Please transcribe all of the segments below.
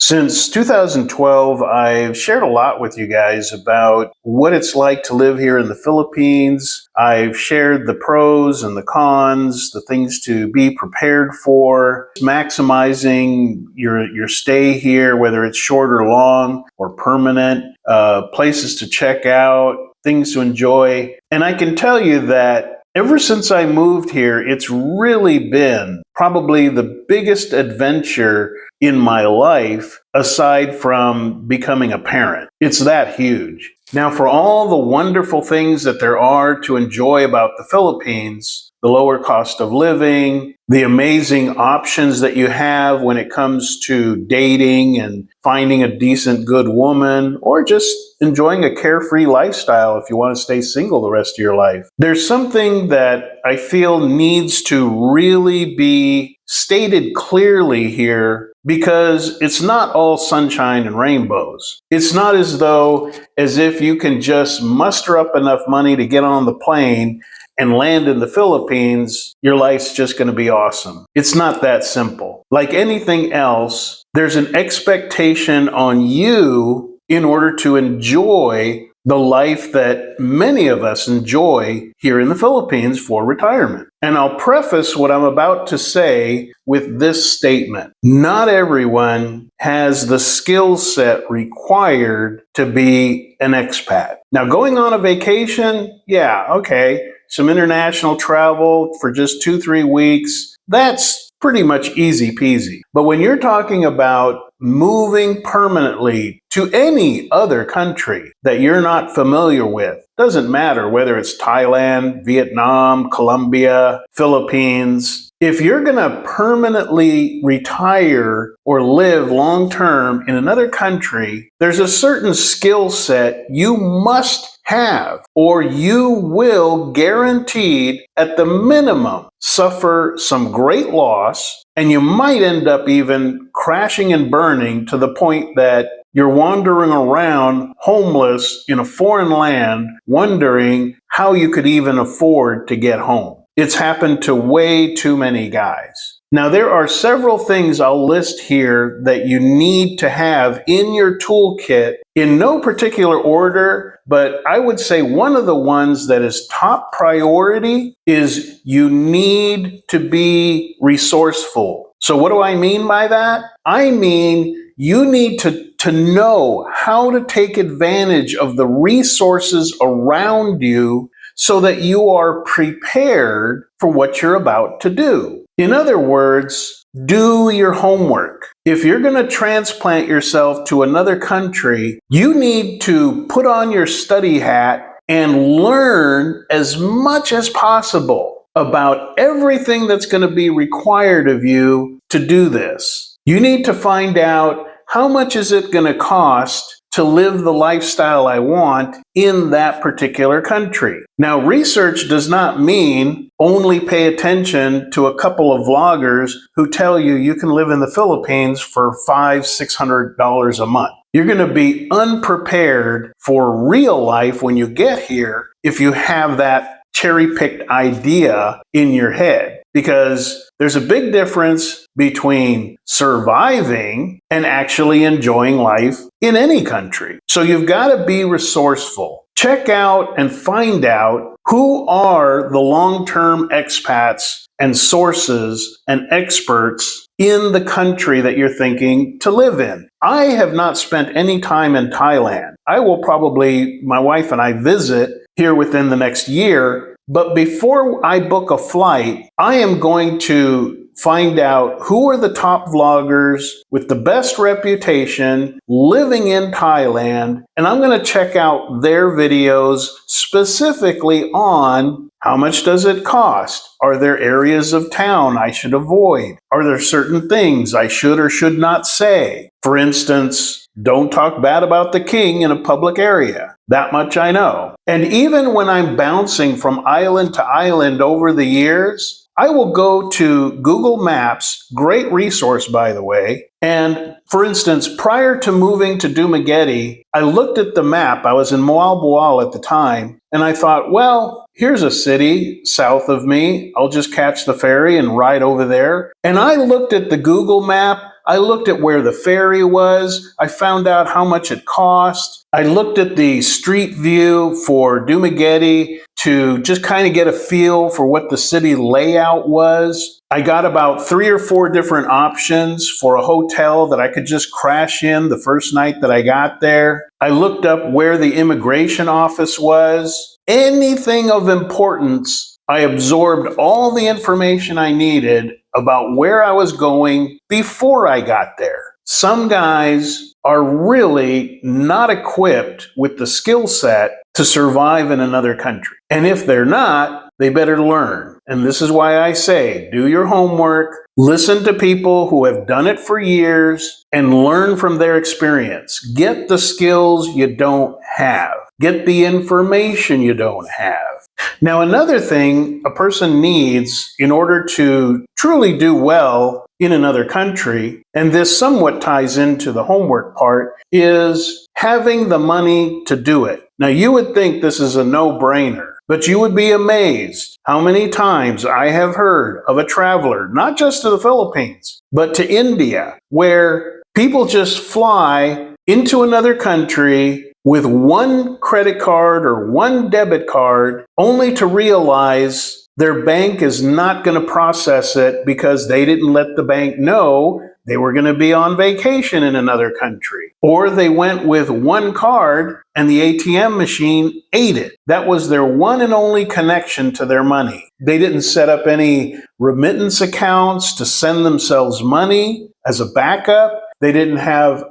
Since 2012, I've shared a lot with you guys about what it's like to live here in the Philippines. I've shared the pros and the cons, the things to be prepared for, maximizing your stay here, whether it's short or long or permanent, places to check out, things to enjoy. And I can tell you that ever since I moved here, it's really been probably the biggest adventure in my life aside from becoming a parent. It's that huge. Now, for all the wonderful things that there are to enjoy about the Philippines, the lower cost of living, the amazing options that you have when it comes to dating and finding a decent, good woman, or just enjoying a carefree lifestyle if you want to stay single the rest of your life. There's something that I feel needs to really be stated clearly here, because it's not all sunshine and rainbows. It's not as if you can just muster up enough money to get on the plane and land in the Philippines, your life's just going to be awesome. It's not that simple. Like anything else, there's an expectation on you in order to enjoy the life that many of us enjoy here in the Philippines for retirement. And I'll preface what I'm about to say with this statement. Not everyone has the skill set required to be an expat. Now, going on a vacation, yeah, okay. Some international travel for just 2-3 weeks, that's pretty much easy peasy. But when you're talking about moving permanently to any other country that you're not familiar with, doesn't matter whether it's Thailand, Vietnam, Colombia, Philippines, if you're going to permanently retire or live long term in another country, there's a certain skill set you must have, or you will guaranteed at the minimum suffer some great loss, and you might end up even crashing and burning to the point that you're wandering around homeless in a foreign land, wondering how you could even afford to get home. It's happened to way too many guys. Now, there are several things I'll list here that you need to have in your toolkit in no particular order, but I would say one of the ones that is top priority is you need to be resourceful. So what do I mean by that? I mean, you need to know how to take advantage of the resources around you so that you are prepared for what you're about to do. In other words, do your homework. If you're going to transplant yourself to another country, you need to put on your study hat and learn as much as possible about everything that's going to be required of you to do this. You need to find out how much is it going to cost to live the lifestyle I want in that particular country. Now, research does not mean only pay attention to a couple of vloggers who tell you you can live in the Philippines for $500-600 a month. You're going to be unprepared for real life when you get here if you have that cherry-picked idea in your head, because there's a big difference between surviving and actually enjoying life in any country. So you've got to be resourceful. Check out and find out who are the long-term expats and sources and experts in the country that you're thinking to live in. I have not spent any time in Thailand. I will probably, my wife and I, visit here within the next year. But before I book a flight, I am going to find out who are the top vloggers with the best reputation living in Thailand, and I'm going to check out their videos specifically on how much does it cost? Are there areas of town I should avoid? Are there certain things I should or should not say? For instance, don't talk bad about the king in a public area. That much I know. And even when I'm bouncing from island to island over the years, I will go to Google Maps, great resource by the way, and for instance, prior to moving to Dumaguete, I looked at the map. I was in Moalboal at the time, and I thought, well, here's a city south of me. I'll just catch the ferry and ride over there. And I looked at the Google map I looked at where the ferry was. I found out how much it cost. I looked at the street view for Dumaguete to just kind of get a feel for what the city layout was. I got about 3 or 4 different options for a hotel that I could just crash in the first night that I got there. I looked up where the immigration office was. Anything of importance, I absorbed all the information I needed about where I was going before I got there. Some guys are really not equipped with the skill set to survive in another country. And if they're not, they better learn. And this is why I say, do your homework, listen to people who have done it for years, and learn from their experience. Get the skills you don't have. Get the information you don't have. Now, another thing a person needs in order to truly do well in another country, and this somewhat ties into the homework part, is having the money to do it. Now, you would think this is a no-brainer, but you would be amazed how many times I have heard of a traveler, not just to the Philippines, but to India, where people just fly into another country with one credit card or one debit card, only to realize their bank is not going to process it because they didn't let the bank know they were going to be on vacation in another country. Or they went with one card and the ATM machine ate it. That was their one and only connection to their money. They didn't set up any remittance accounts to send themselves money as a backup. They didn't have,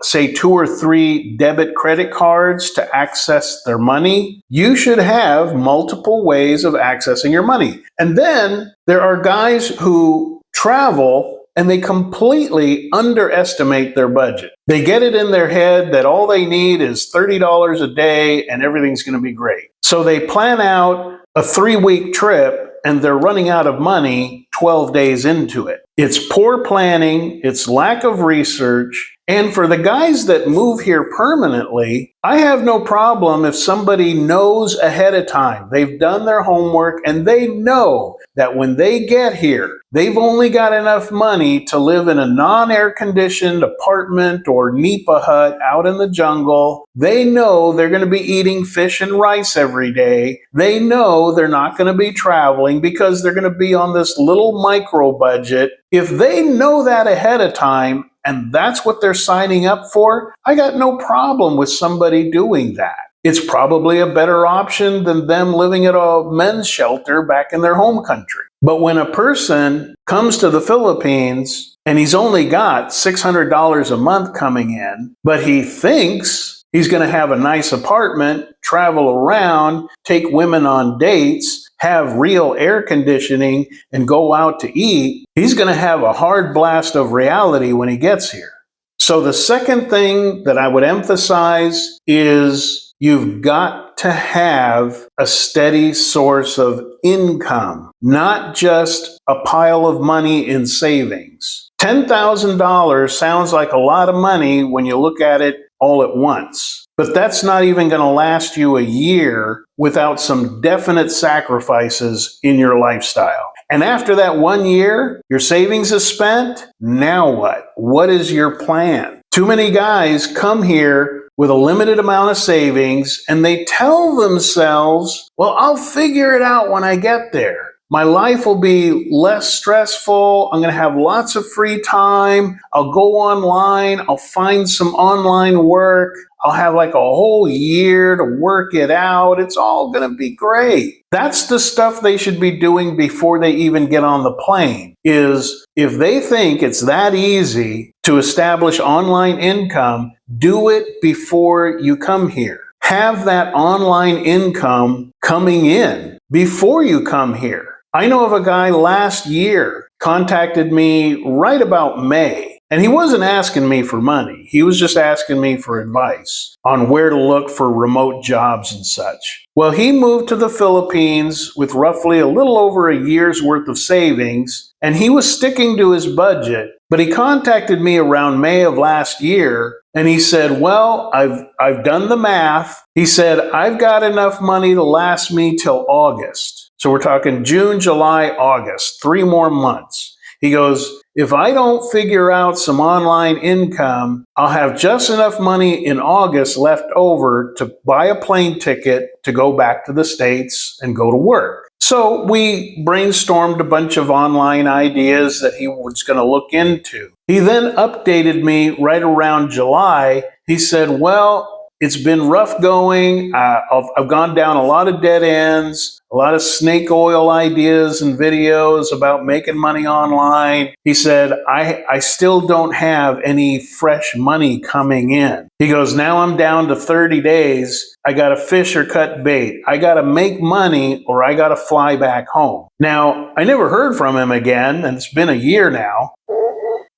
say, 2 or 3 debit credit cards to access their money. You should have multiple ways of accessing your money. And then there are guys who travel and they completely underestimate their budget. They get it in their head that all they need is $30 a day and everything's going to be great. So they plan out a 3-week trip and they're running out of money 12 days into it. It's poor planning, it's lack of research, and for the guys that move here permanently, I have no problem if somebody knows ahead of time. They've done their homework and they know that when they get here, they've only got enough money to live in a non-air conditioned apartment or nipa hut out in the jungle. They know they're going to be eating fish and rice every day. They know they're not going to be traveling because they're going to be on this little micro budget. If they know that ahead of time, and that's what they're signing up for, I got no problem with somebody doing that. It's probably a better option than them living at a men's shelter back in their home country. But when a person comes to the Philippines and he's only got $600 a month coming in, but he thinks he's going to have a nice apartment, travel around, take women on dates, have real air conditioning, and go out to eat, he's going to have a hard blast of reality when he gets here. So the second thing that I would emphasize is you've got to have a steady source of income, not just a pile of money in savings. $10,000 sounds like a lot of money when you look at it all at once. But that's not even going to last you a year without some definite sacrifices in your lifestyle. And after that 1 year, your savings is spent. Now what? What is your plan? Too many guys come here with a limited amount of savings and they tell themselves, well, I'll figure it out when I get there. My life will be less stressful. I'm going to have lots of free time. I'll go online. I'll find some online work. I'll have like a whole year to work it out. It's all going to be great. That's the stuff they should be doing before they even get on the plane, is if they think it's that easy to establish online income, do it before you come here. Have that online income coming in before you come here. I know of a guy last year contacted me right about May, and he wasn't asking me for money. He was just asking me for advice on where to look for remote jobs and such. Well, he moved to the Philippines with roughly a little over a year's worth of savings, and he was sticking to his budget, but he contacted me around May of last year, and he said, well, I've done the math. He said, I've got enough money to last me till August. So we're talking June, July, August, 3 more months. He goes, if I don't figure out some online income, I'll have just enough money in August left over to buy a plane ticket to go back to the States and go to work. So we brainstormed a bunch of online ideas that he was going to look into. He then updated me right around July. He said, well, it's been rough going. I've gone down a lot of dead ends, a lot of snake oil ideas and videos about making money online. He said, I still don't have any fresh money coming in. He goes, now I'm down to 30 days. I got to fish or cut bait. I got to make money or I got to fly back home. Now, I never heard from him again, and it's been a year now.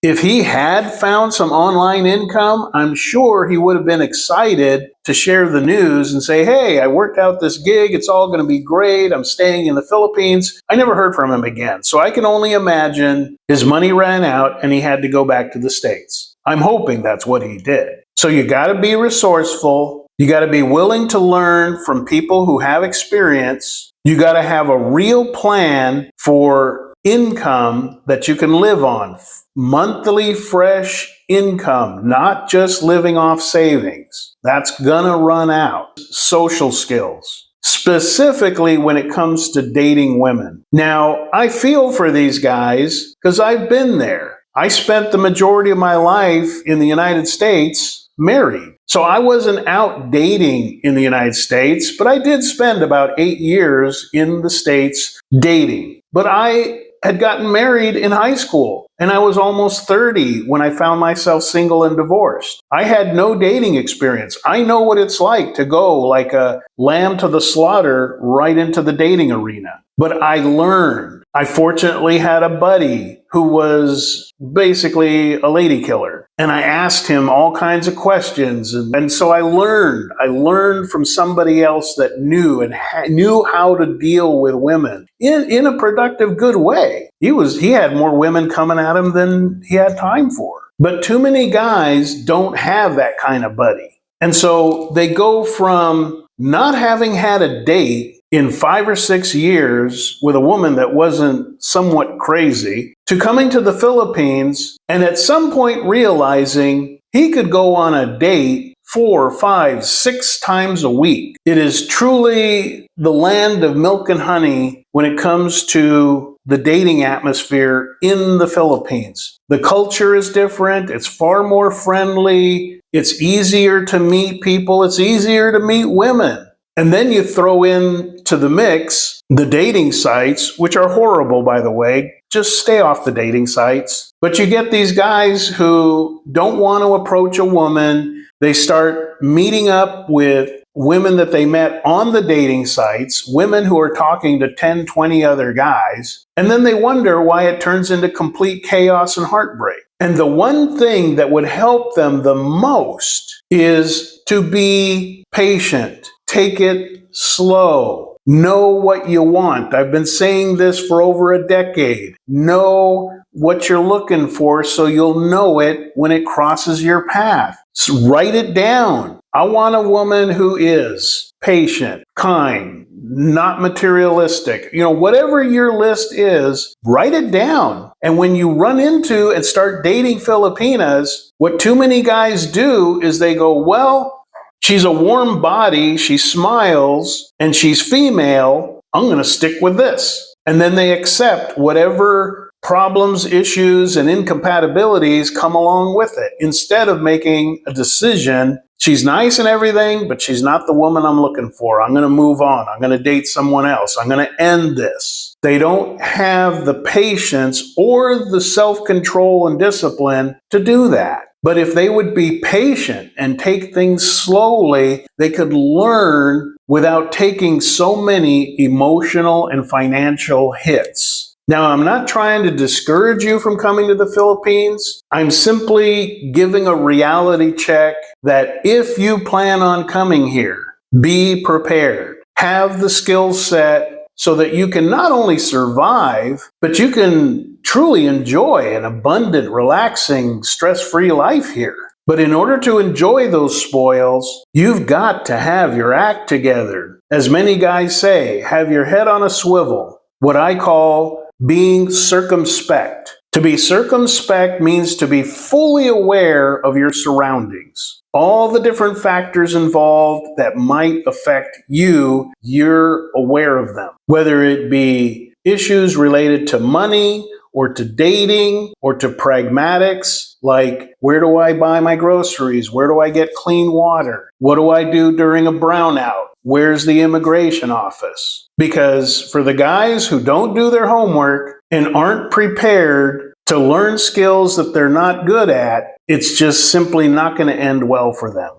If he had found some online income, I'm sure he would have been excited to share the news and say, hey, I worked out this gig. It's all going to be great. I'm staying in the Philippines. I never heard from him again. So I can only imagine his money ran out and he had to go back to the States. I'm hoping that's what he did. So you got to be resourceful. You got to be willing to learn from people who have experience. You got to have a real plan for income that you can live on. Monthly fresh income, not just living off savings. That's gonna run out. Social skills, specifically when it comes to dating women. Now, I feel for these guys because I've been there. I spent the majority of my life in the United States married. So I wasn't out dating in the United States, but I did spend about 8 years in the States dating. But I had gotten married in high school, and I was almost 30 when I found myself single and divorced. I had no dating experience. I know what it's like to go like a lamb to the slaughter right into the dating arena. But I learned. I fortunately had a buddy who was basically a lady killer. And I asked him all kinds of questions. And so I learned. I learned from somebody else that knew and knew how to deal with women in a productive, good way. He had more women coming at him than he had time for. But too many guys don't have that kind of buddy. And so they go from not having had a date in 5 or 6 years with a woman that wasn't somewhat crazy to coming to the Philippines and at some point realizing he could go on a date 4, 5, 6 times a week. It is truly the land of milk and honey when it comes to the dating atmosphere in the Philippines. The culture is different. It's far more friendly. It's easier to meet people. It's easier to meet women. And then you throw in to the mix the dating sites, which are horrible, by the way. Just stay off the dating sites. But you get these guys who don't want to approach a woman. They start meeting up with women that they met on the dating sites, women who are talking to 10, 20 other guys. And then they wonder why it turns into complete chaos and heartbreak. And the one thing that would help them the most is to be patient. Take it slow. Know what you want. I've been saying this for over a decade. Know what you're looking for so you'll know it when it crosses your path. So write it down. I want a woman who is patient, kind, not materialistic. Whatever your list is, write it down. And when you run into and start dating Filipinas, what too many guys do is they go, well, she's a warm body, she smiles, and she's female. I'm going to stick with this. And then they accept whatever problems, issues, and incompatibilities come along with it. Instead of making a decision, she's nice and everything, but she's not the woman I'm looking for. I'm going to move on. I'm going to date someone else. I'm going to end this. They don't have the patience or the self-control and discipline to do that. But if they would be patient and take things slowly, they could learn without taking so many emotional and financial hits. Now, I'm not trying to discourage you from coming to the Philippines. I'm simply giving a reality check that if you plan on coming here, be prepared. Have the skill set so that you can not only survive, but you can truly enjoy an abundant, relaxing, stress-free life here. But in order to enjoy those spoils, you've got to have your act together. As many guys say, have your head on a swivel. What I call being circumspect. To be circumspect means to be fully aware of your surroundings. All the different factors involved that might affect you, you're aware of them. Whether it be issues related to money, or to dating, or to pragmatics, like where do I buy my groceries? Where do I get clean water? What do I do during a brownout? Where's the immigration office? Because for the guys who don't do their homework and aren't prepared to learn skills that they're not good at, it's just simply not going to end well for them.